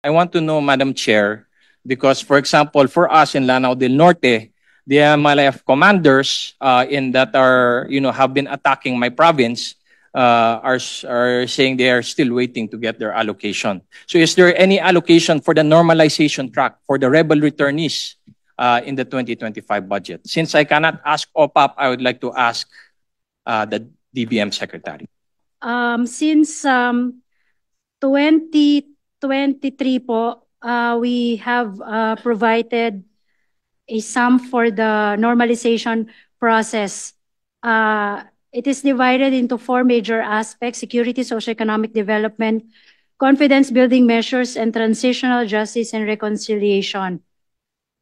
I want to know, Madam Chair, because, for example, for us in Lanao del Norte, the MLF commanders in that are, have been attacking my province are saying they are still waiting to get their allocation. So is there any allocation for the normalization track for the rebel returnees in the 2025 budget? Since I cannot ask OPAP, I would like to ask the DBM Secretary. Since 2023 po, we have provided a sum for the normalization process. It is divided into four major aspects: security, socioeconomic development, confidence building measures, and transitional justice and reconciliation.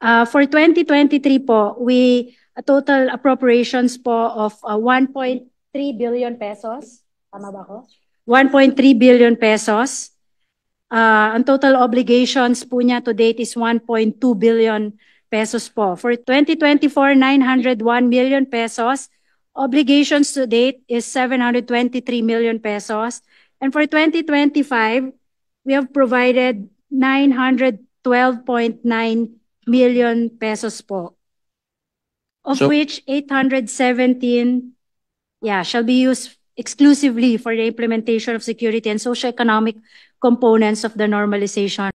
For 2023 po, a total appropriations po of 1.3 billion pesos. Tama ba ko? 1.3 billion pesos. Ang total obligations po niya to date is 1.2 billion pesos po. For 2024, 901 million pesos. Obligations to date is 723 million pesos. And for 2025, we have provided 912.9 million pesos po. Of which 817 shall be used exclusively for the implementation of security and socioeconomic components of the normalization